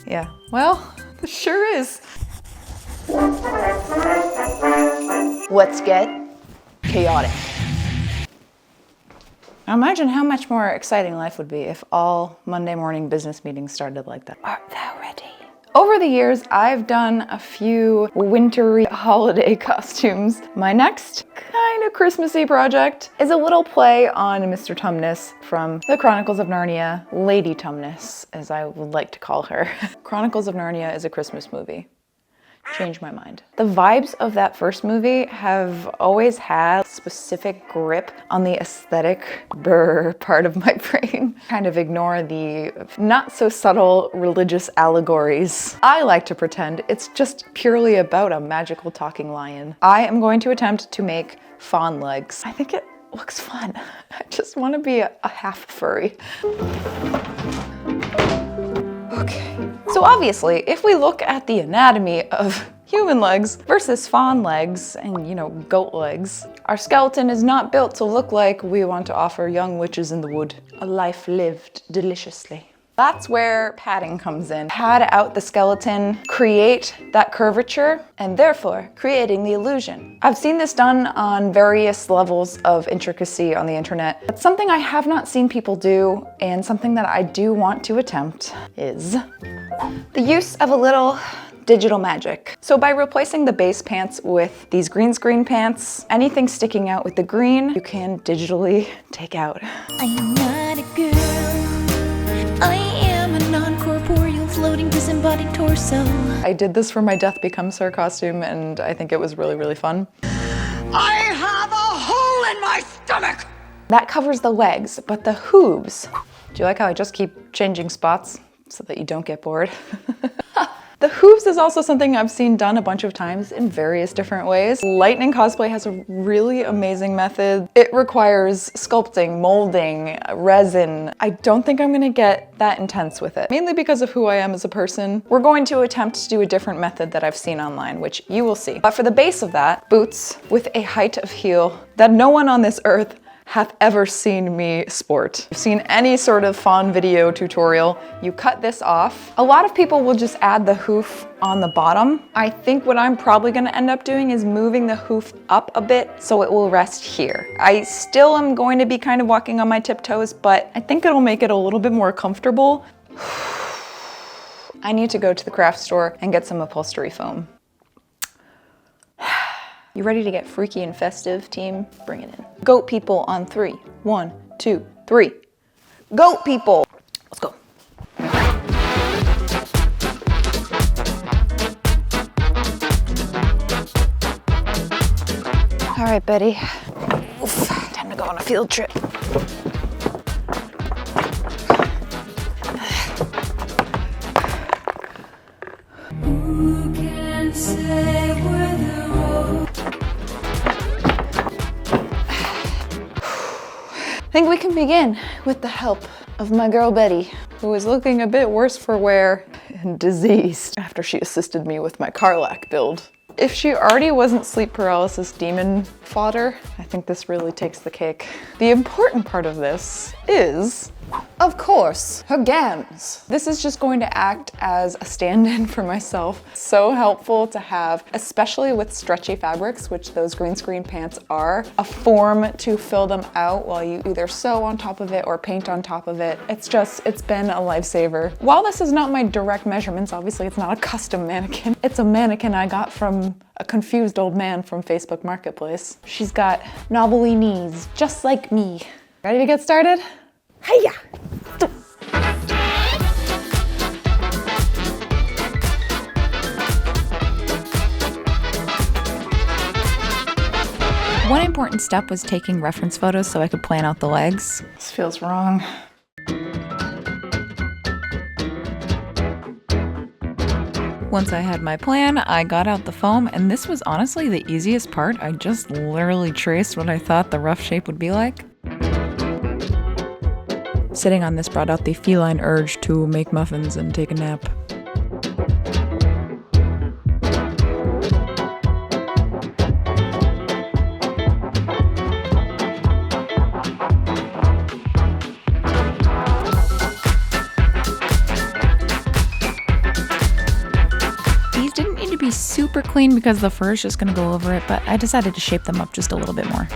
Yeah, well, it sure is. Let's get chaotic. Now imagine how much more exciting life would be if all Monday morning business meetings started like that. Art thou ready? Over the years, I've done a few wintry holiday costumes. My next kind of Christmassy project is a little play on Mr. Tumnus from the Chronicles of Narnia, Lady Tumnus, as I would like to call her. Chronicles of Narnia is a Christmas movie. Changed my mind. The vibes of that first movie have always had a specific grip on the aesthetic part of my brain. Kind of ignore the not so subtle religious allegories. I like to pretend it's just purely about a magical talking lion. I am going to attempt to make fawn legs. I think it looks fun. I just want to be a half furry. Okay. So obviously, if we look at the anatomy of human legs versus fawn legs and, you know, goat legs, our skeleton is not built to look like we want to offer young witches in the wood a life lived deliciously. That's where padding comes in. Pad out the skeleton, create that curvature, and therefore creating the illusion. I've seen this done on various levels of intricacy on the internet. But something I have not seen people do, and something that I do want to attempt, is the use of a little digital magic. So by replacing the base pants with these green screen pants, anything sticking out with the green, you can digitally take out. I am not a girl. I am a non-corporeal floating disembodied torso. I did this for my Death Becomes Her costume, and I think it was really, really fun. I have a hole in my stomach! That covers the legs, but the hooves. Do you like how I just keep changing spots so that you don't get bored? The hooves is also something I've seen done a bunch of times in various different ways. Lightning Cosplay has a really amazing method. It requires sculpting, molding, resin. I don't think I'm gonna get that intense with it, mainly because of who I am as a person. We're going to attempt to do a different method that I've seen online, which you will see. But for the base of that, boots with a height of heel that no one on this earth hath ever seen me sport. If you've seen any sort of fawn video tutorial, you cut this off. A lot of people will just add the hoof on the bottom. I think what I'm probably gonna end up doing is moving the hoof up a bit so it will rest here. I still am going to be kind of walking on my tiptoes, but I think it'll make it a little bit more comfortable. I need to go to the craft store and get some upholstery foam. You ready to get freaky and festive, team? Bring it in. Goat people on 3. 1, 2, 3. Goat people! Let's go. All right, Betty. Oof, time to go on a field trip. Who can say where the road? I think we can begin with the help of my girl Betty, who is looking a bit worse for wear and diseased after she assisted me with my Carlac build. If she already wasn't sleep paralysis demon fodder, I think this really takes the cake. The important part of this is, of course, her gams. This is just going to act as a stand-in for myself. So helpful to have, especially with stretchy fabrics, which those green screen pants are, a form to fill them out while you either sew on top of it or paint on top of it. It's been a lifesaver. While this is not my direct measurements, obviously it's not a custom mannequin. It's a mannequin I got from a confused old man from Facebook Marketplace. She's got knobbly knees, just like me. Ready to get started? Hiya! One important step was taking reference photos so I could plan out the legs. This feels wrong. Once I had my plan, I got out the foam, and this was honestly the easiest part. I just literally traced what I thought the rough shape would be like. Sitting on this brought out the feline urge to make muffins and take a nap. super clean because the fur is just gonna go over it, but I decided to shape them up just a little bit more.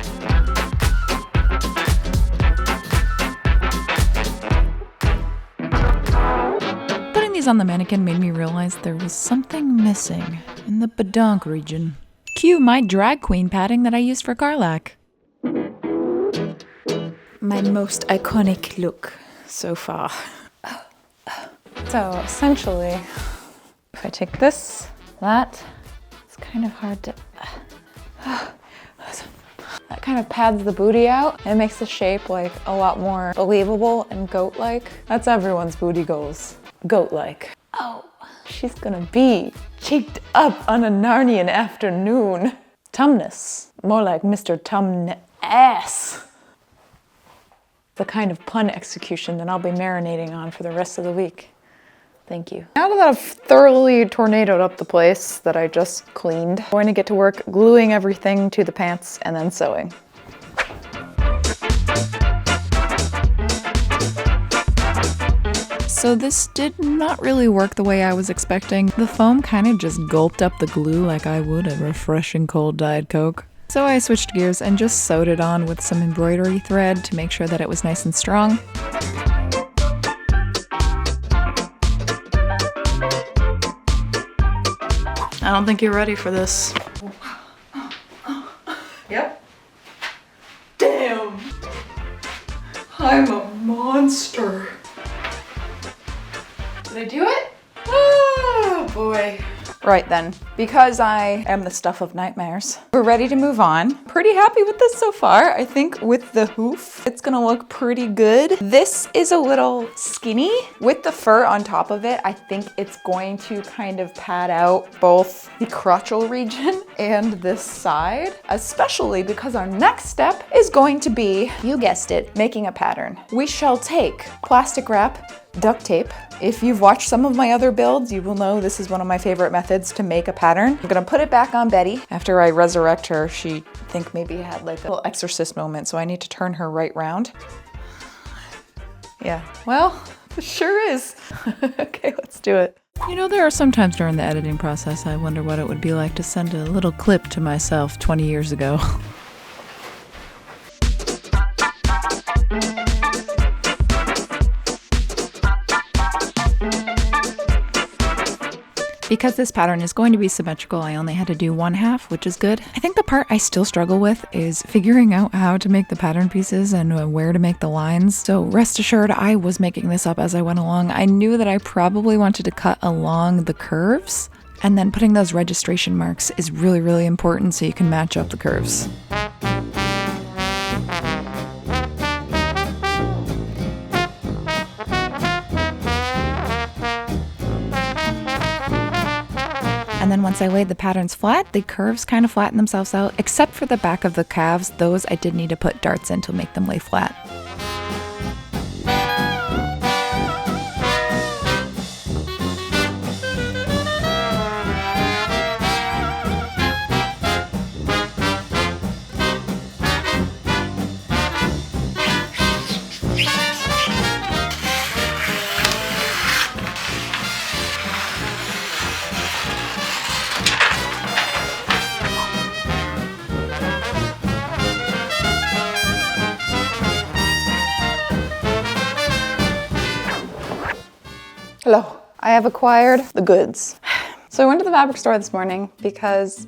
Putting these on the mannequin made me realize there was something missing in the badonk region. Cue my drag queen padding that I used for Garlac. My most iconic look so far. So essentially, if I take this, that, it's kind of hard to, that kind of pads the booty out and makes the shape like a lot more believable and goat-like. That's everyone's booty goals, goat-like. Oh, she's gonna be cheeked up on a Narnian afternoon. Tumnus, more like Mr. Tumnus. The kind of pun execution that I'll be marinating on for the rest of the week. Thank you. Now that I've thoroughly tornadoed up the place that I just cleaned, I'm going to get to work gluing everything to the pants and then sewing. So this did not really work the way I was expecting. The foam kind of just gulped up the glue like I would a refreshing cold Diet Coke. So I switched gears and just sewed it on with some embroidery thread to make sure that it was nice and strong. I don't think you're ready for this. Yep. Damn. I'm a monster. Did I do it? Oh boy. Right then, because I am the stuff of nightmares, we're ready to move on. Pretty happy with this so far. I think with the hoof, it's gonna look pretty good. This is a little skinny. With the fur on top of it, I think it's going to kind of pad out both the crotchal region and this side, especially because our next step is going to be, you guessed it, making a pattern. We shall take plastic wrap, duct tape. If you've watched some of my other builds, you will know this is one of my favorite methods to make a pattern. I'm gonna put it back on Betty. After I resurrect her, she I think maybe had like a little exorcist moment, so I need to turn her right round. Yeah, well, it sure is. Okay, let's do it. You know, there are some times during the editing process I wonder what it would be like to send a little clip to myself 20 years ago. Because this pattern is going to be symmetrical, I only had to do one half, which is good. I think the part I still struggle with is figuring out how to make the pattern pieces and where to make the lines. So rest assured, I was making this up as I went along. I knew that I probably wanted to cut along the curves, and then putting those registration marks is really, really important so you can match up the curves. And then once I laid the patterns flat, the curves kind of flatten themselves out, except for the back of the calves. Those I did need to put darts in to make them lay flat. Hello. I have acquired the goods. So I went to the fabric store this morning because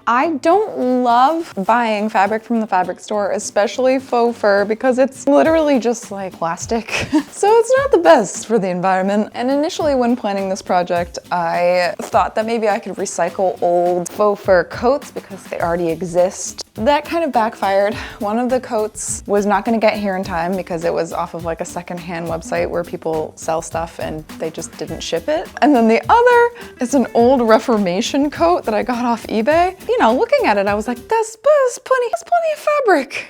I don't love buying fabric from the fabric store, especially faux fur, because it's literally just like plastic. So it's not the best for the environment. And initially when planning this project, I thought that maybe I could recycle old faux fur coats because they already exist. That kind of backfired. One of the coats was not gonna get here in time because it was off of like a secondhand website where people sell stuff and they just didn't ship it. And then the other is an old Reformation coat that I got off eBay. You know, looking at it, I was like, that's plenty of fabric.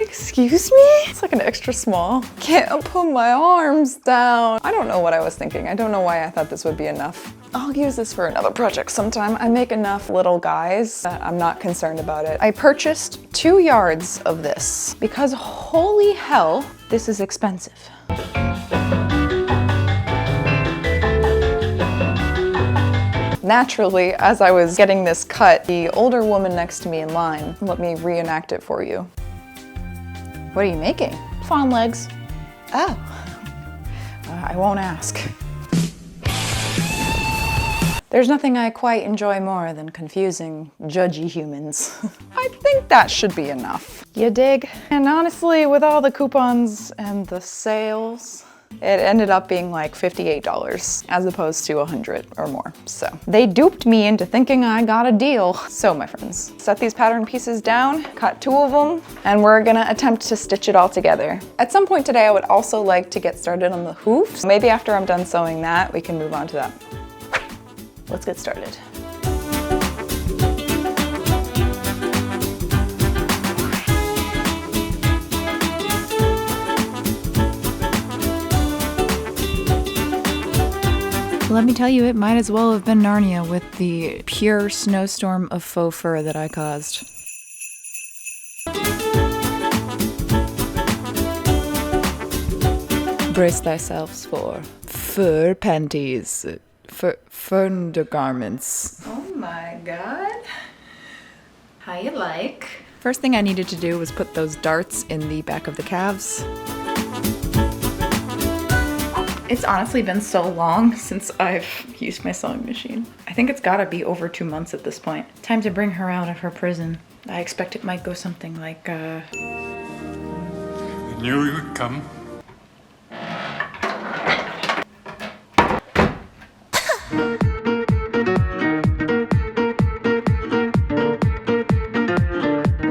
Excuse me? It's like an extra small. Can't put my arms down. I don't know what I was thinking. I don't know why I thought this would be enough. I'll use this for another project sometime. I make enough little guys that I'm not concerned about it. I purchased 2 yards of this because holy hell, this is expensive. Naturally, as I was getting this cut, the older woman next to me in line let me reenact it for you. What are you making? Fawn legs. Oh. I won't ask. There's nothing I quite enjoy more than confusing, judgy humans. I think that should be enough. You dig? And honestly, with all the coupons and the sales, it ended up being like $58 as opposed to $100 or more. So they duped me into thinking I got a deal. So my friends, set these pattern pieces down, cut 2 of them, and we're gonna attempt to stitch it all together. At some point today, I would also like to get started on the hooves. Maybe after I'm done sewing that, we can move on to that. Let's get started. Let me tell you, it might as well have been Narnia with the pure snowstorm of faux fur that I caused. Brace thyself for fur panties. Fur undergarments. Oh my God. How you like? First thing I needed to do was put those darts in the back of the calves. It's honestly been so long since I've used my sewing machine. I think it's gotta be over 2 months at this point. Time to bring her out of her prison. I expect it might go something like, I knew you would come.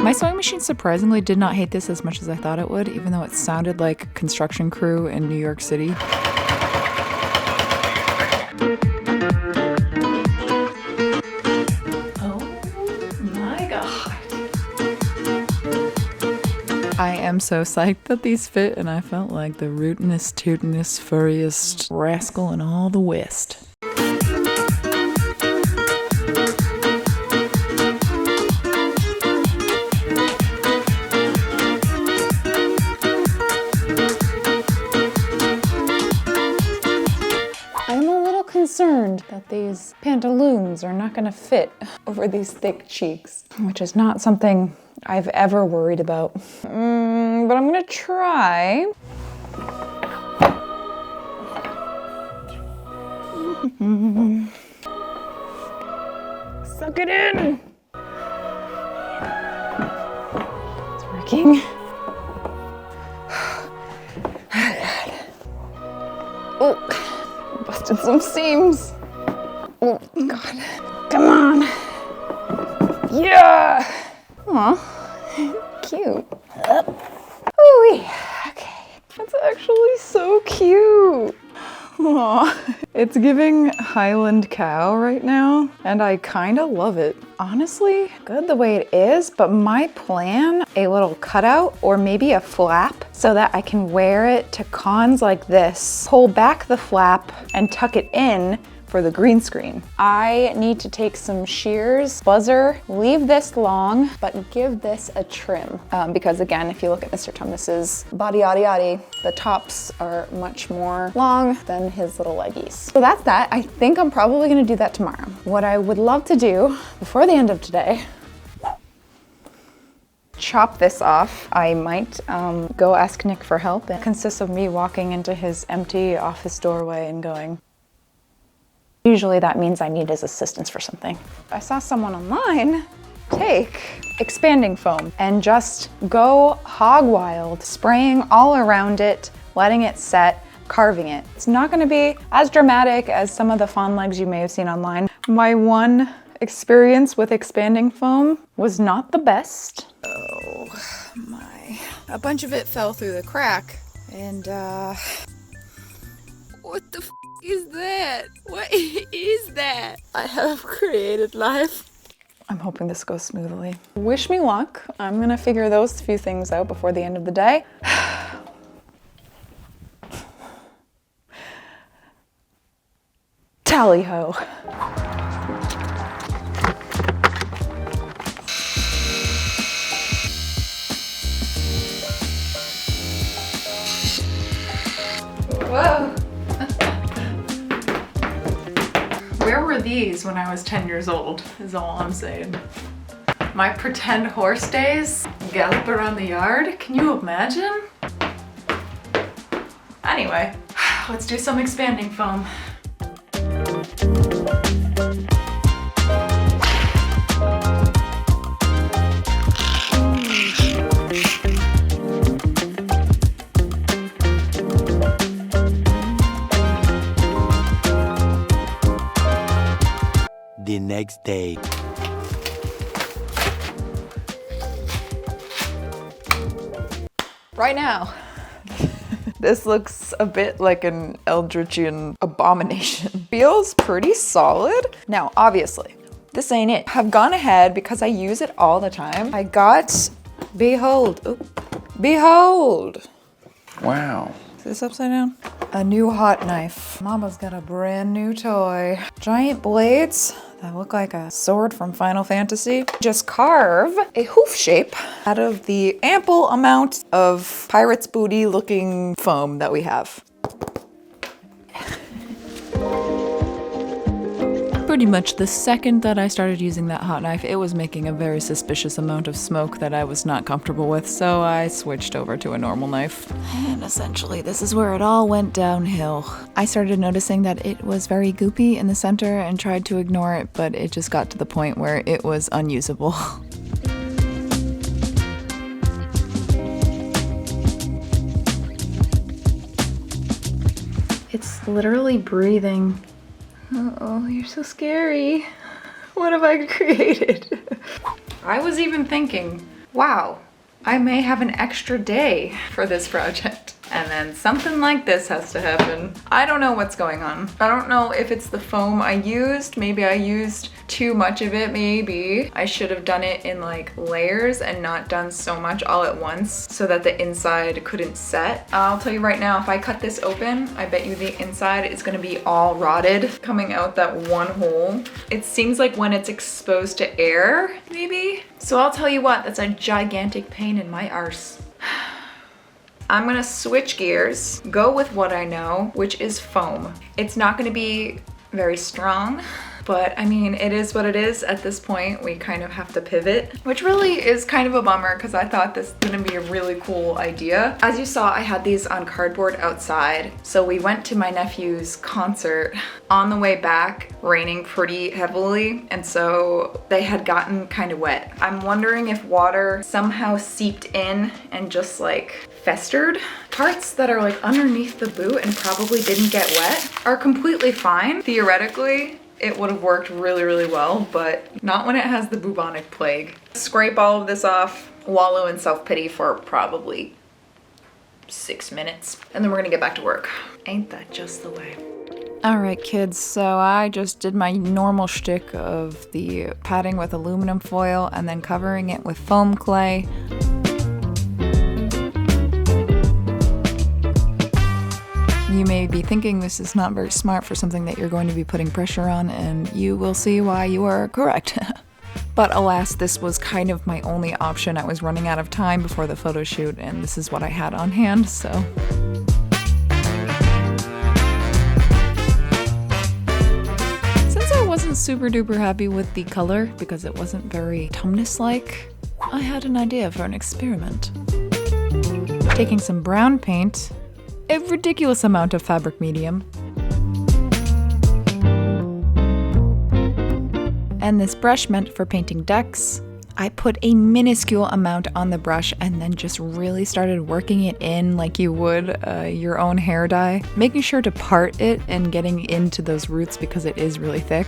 My sewing machine surprisingly did not hate this as much as I thought it would, even though it sounded like a construction crew in New York City. I am so psyched that these fit, and I felt like the rootinest, tootinest, furriest rascal in all the West. I'm a little concerned that these pantaloons are not gonna fit over these thick cheeks, which is not something I've ever worried about. But I'm gonna try. Suck it in. It's working. Oh, busted some seams. Oh God, come on. Yeah. Aw, cute. Ooh, okay. That's actually so cute. Aw. It's giving Highland cow right now, and I kinda love it. Honestly, good the way it is, but my plan, a little cutout or maybe a flap so that I can wear it to cons like this. Pull back the flap and tuck it in for the green screen. I need to take some shears, buzzer, leave this long, but give this a trim. Because again, if you look at Mr. Tumnus's body yaddy yaddy, the tops are much more long than his little leggies. So that's that. I think I'm probably gonna do that tomorrow. What I would love to do before the end of today, chop this off. I might go ask Nick for help. It consists of me walking into his empty office doorway and going, usually that means I need his assistance for something. I saw someone online take expanding foam and just go hog wild, spraying all around it, letting it set, carving it. It's not gonna be as dramatic as some of the fawn legs you may have seen online. My one experience with expanding foam was not the best. Oh my. A bunch of it fell through the crack and what the is that? What is that? I have created life. I'm hoping this goes smoothly. Wish me luck. I'm gonna figure those few things out before the end of the day. Tally-ho. Whoa. Where were were these when I was 10 years old, is all I'm saying. My pretend horse days, gallop around the yard, can you imagine? Anyway, let's do some expanding foam. The next day. Right now. This looks a bit like an Eldritchian abomination. Feels pretty solid. Now, obviously, this ain't it. I've gone ahead because I use it all the time. I got, behold, Wow. is this upside down? A new hot knife. Mama's got a brand new toy. Giant blades that look like a sword from Final Fantasy. Just carve a hoof shape out of the ample amount of pirate's booty looking foam that we have. Pretty much the second that I started using that hot knife, it was making a very suspicious amount of smoke that I was not comfortable with, so I switched over to a normal knife. And essentially, this is where it all went downhill. I started noticing that it was very goopy in the center and tried to ignore it, but it just got to the point where it was unusable. It's literally breathing. Uh-oh, you're so scary. What have I created? I was even thinking, wow, I may have an extra day for this project. And then something like this has to happen. I don't know what's going on. I don't know if it's the foam I used. Maybe I used too much of it, maybe. I should have done it in like layers and not done so much all at once so that the inside couldn't set. I'll tell you right now, if I cut this open, I bet you the inside is gonna be all rotted coming out that one hole. It seems like when it's exposed to air, maybe? So I'll tell you what, that's a gigantic pain in my arse. I'm gonna switch gears, go with what I know, which is foam. It's not gonna be very strong, but I mean, it is what it is at this point. We kind of have to pivot, which really is kind of a bummer because I thought this was gonna be a really cool idea. As you saw, I had these on cardboard outside. So we went to my nephew's concert. On the way back, raining pretty heavily, and so they had gotten kind of wet. I'm wondering if water somehow seeped in and just like festered. Parts that are like underneath the boot and probably didn't get wet are completely fine. Theoretically, it would have worked really, really well, but not when it has the bubonic plague. Scrape all of this off, wallow in self-pity for probably 6 minutes, and then we're gonna get back to work. Ain't that just the way? All right, kids, so I just did my normal shtick of the padding with aluminum foil and then covering it with foam clay. You may be thinking this is not very smart for something that you're going to be putting pressure on, and you will see why you are correct. But alas, this was kind of my only option. I was running out of time before the photo shoot, and this is what I had on hand, so. Since I wasn't super duper happy with the color, because it wasn't very Tumnus-like, I had an idea for an experiment. Taking some brown paint, a ridiculous amount of fabric medium, and this brush meant for painting decks. I put a minuscule amount on the brush and then just really started working it in like you would your own hair dye, making sure to part it and getting into those roots because it is really thick.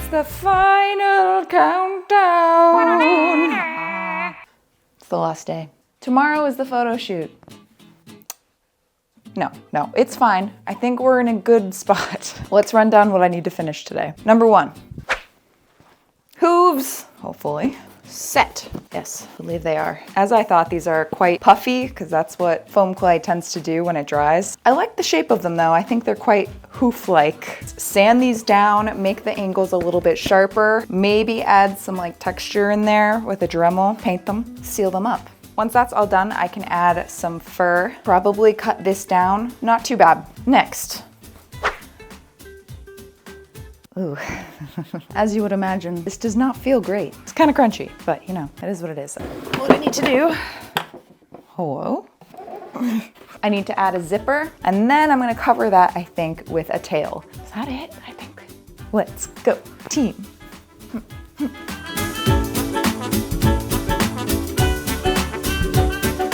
The final countdown. It's the last day. Tomorrow is the photo shoot. No, it's fine. I think we're in a good spot. Let's run down what I need to finish today. Number 1, hooves, hopefully. set. Yes, I believe they are. As I thought, these are quite puffy because that's what foam clay tends to do when it dries. I like the shape of them though. I think they're quite hoof-like. Sand these down, make the angles a little bit sharper, maybe add some like texture in there with a Dremel, paint them, seal them up. Once that's all done, I can add some fur, probably cut this down, not too bad. Next. Ooh, as you would imagine, this does not feel great. It's kind of crunchy, but you know, it is what it is. What I need to do, hello? I need to add a zipper, and then I'm gonna cover that, I think, with a tail. Is that it? I think. Let's go, team.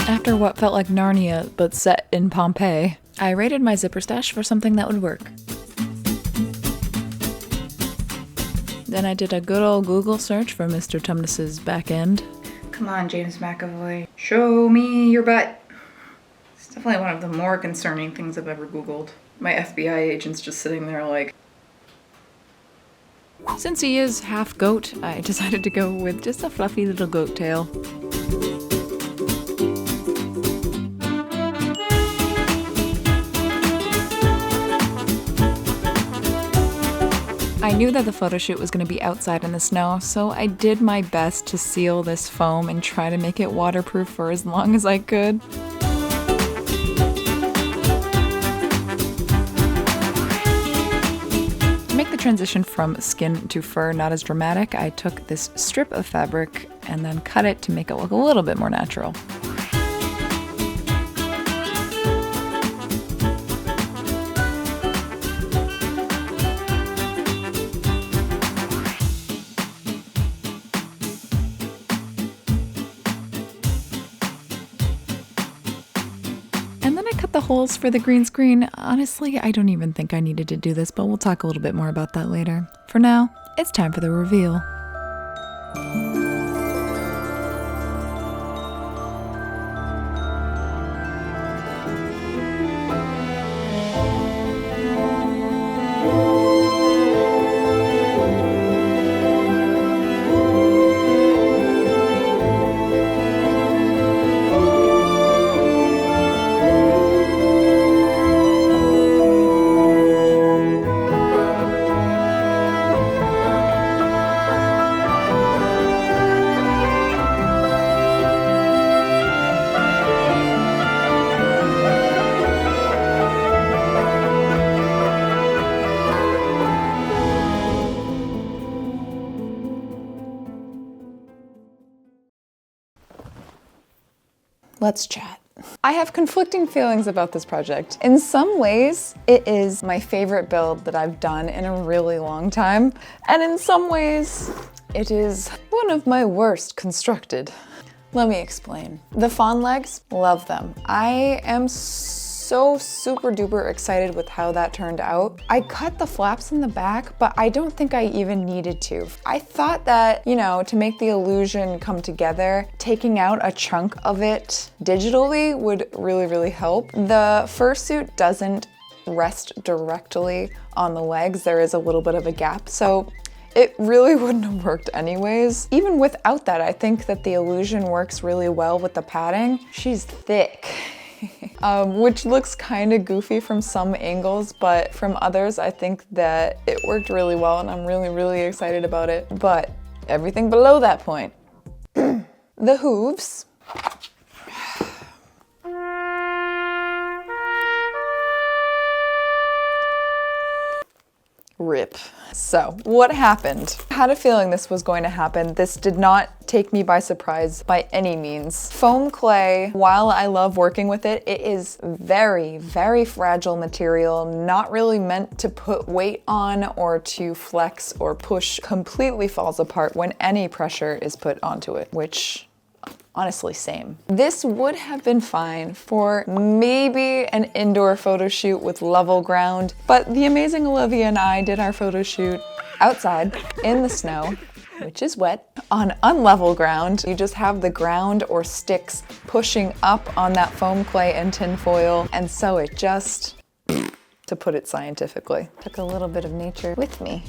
After what felt like Narnia, but set in Pompeii, I raided my zipper stash for something that would work. Then I did a good old Google search for Mr. Tumnus's back end. Come on, James McAvoy. Show me your butt. It's definitely one of the more concerning things I've ever Googled. My FBI agent's just sitting there like... Since he is half goat, I decided to go with just a fluffy little goat tail. I knew that the photo shoot was going to be outside in the snow, so I did my best to seal this foam and try to make it waterproof for as long as I could. To make the transition from skin to fur not as dramatic, I took this strip of fabric and then cut it to make it look a little bit more natural. The holes for the green screen. Honestly, I don't even think I needed to do this, but we'll talk a little bit more about that later. For now, it's time for the reveal. Let's chat. I have conflicting feelings about this project. In some ways, it is my favorite build that I've done in a really long time. And in some ways, it is one of my worst constructed. Let me explain. The faun legs, love them. I am so super duper excited with how that turned out. I cut the flaps in the back, but I don't think I even needed to. I thought that, you know, to make the illusion come together, taking out a chunk of it digitally would really, really help. The fursuit doesn't rest directly on the legs. There is a little bit of a gap, so it really wouldn't have worked anyways. Even without that, I think that the illusion works really well with the padding. She's thick. Which looks kind of goofy from some angles, but from others, I think that it worked really well and I'm really, really excited about it. But everything below that point. The hooves. Rip. So, what happened? I had a feeling this was going to happen. This did not take me by surprise by any means. Foam clay, while I love working with it, it is very, very fragile material, not really meant to put weight on or to flex or push. Completely falls apart when any pressure is put onto it, which honestly, same. This would have been fine for maybe an indoor photo shoot with level ground, but the amazing Olivia and I did our photo shoot outside in the snow, which is wet, on unlevel ground. You just have the ground or sticks pushing up on that foam clay and tin foil, and so it just, to put it scientifically, took a little bit of nature with me.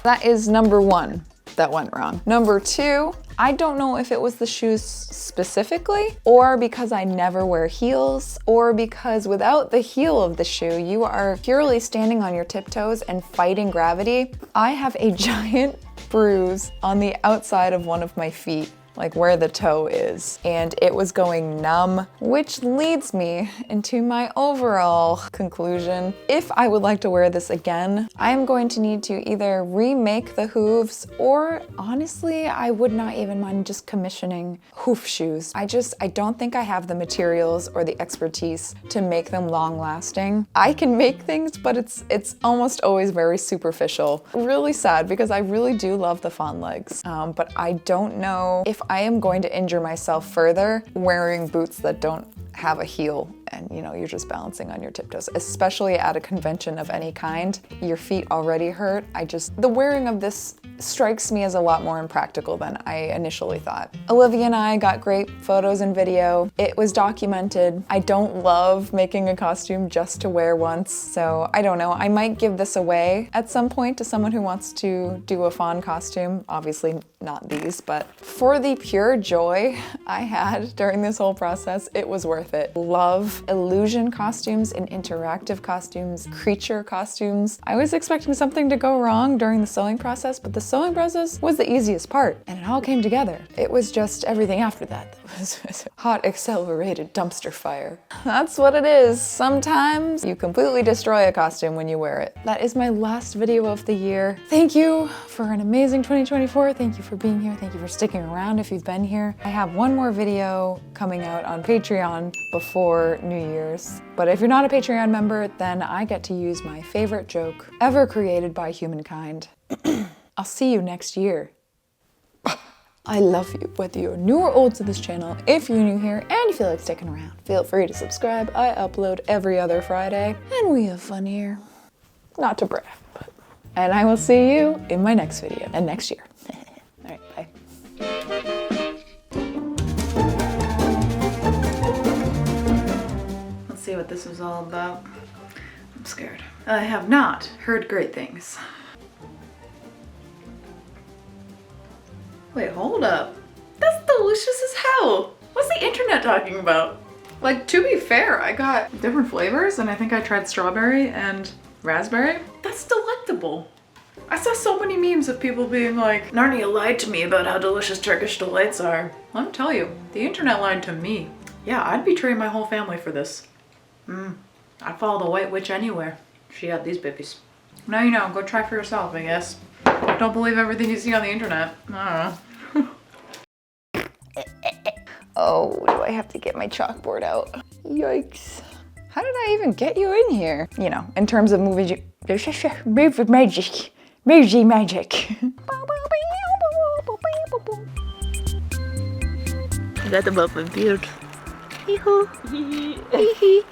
That is number one. that went wrong. Number 2, I don't know if it was the shoes specifically, or because I never wear heels, or because without the heel of the shoe, you are purely standing on your tiptoes and fighting gravity. I have a giant bruise on the outside of one of my feet, like where the toe is, and it was going numb, which leads me into my overall conclusion. If I would like to wear this again, I am going to need to either remake the hooves, or honestly, I would not even mind just commissioning hoof shoes. I don't think I have the materials or the expertise to make them long lasting. I can make things, but it's almost always very superficial. Really sad, because I really do love the faun legs, but I don't know if I am going to injure myself further wearing boots that don't have a heel and you're just balancing on your tiptoes, especially at a convention of any kind. Your feet already hurt. The wearing of this strikes me as a lot more impractical than I initially thought. Olivia and I got great photos and video. It was documented. I don't love making a costume just to wear once, so I don't know. I might give this away at some point to someone who wants to do a faun costume. Obviously not these, but for the pure joy I had during this whole process, it was worth it. Love illusion costumes and interactive costumes, creature costumes. I was expecting something to go wrong during the sewing process, but the sewing process was the easiest part, and it all came together. It was just everything after that was hot, accelerated dumpster fire. That's what it is. Sometimes you completely destroy a costume when you wear it. That is my last video of the year. Thank you for an amazing 2024. Thank you for being here. Thank you for sticking around if you've been here. I have one more video coming out on Patreon before New Year's. But if you're not a Patreon member, then I get to use my favorite joke ever created by humankind. I'll see you next year. I love you, whether you're new or old to this channel. If you're new here and you feel like sticking around, feel free to subscribe. I upload every other Friday, and we have fun here. Not to brag, but... And I will see you in my next video, and next year. All right, bye. Let's see what this was all about. I'm scared. I have not heard great things. Wait, hold up. That's delicious as hell. What's the internet talking about? Like, to be fair, I got different flavors, and I think I tried strawberry and raspberry. That's delectable. I saw so many memes of people being like, Narnia lied to me about how delicious Turkish delights are. Let me tell you, the internet lied to me. Yeah, I'd betray my whole family for this. I'd follow the white witch anywhere. She had these babies. Now you know, go try for yourself, I guess. Don't believe everything you see on the internet. I don't know. Oh, do I have to get my chalkboard out? Yikes. How did I even get you in here? You know, in terms of movie magic. Movie magic. I got the muffin beard. Hee-hoo. Hee-hee.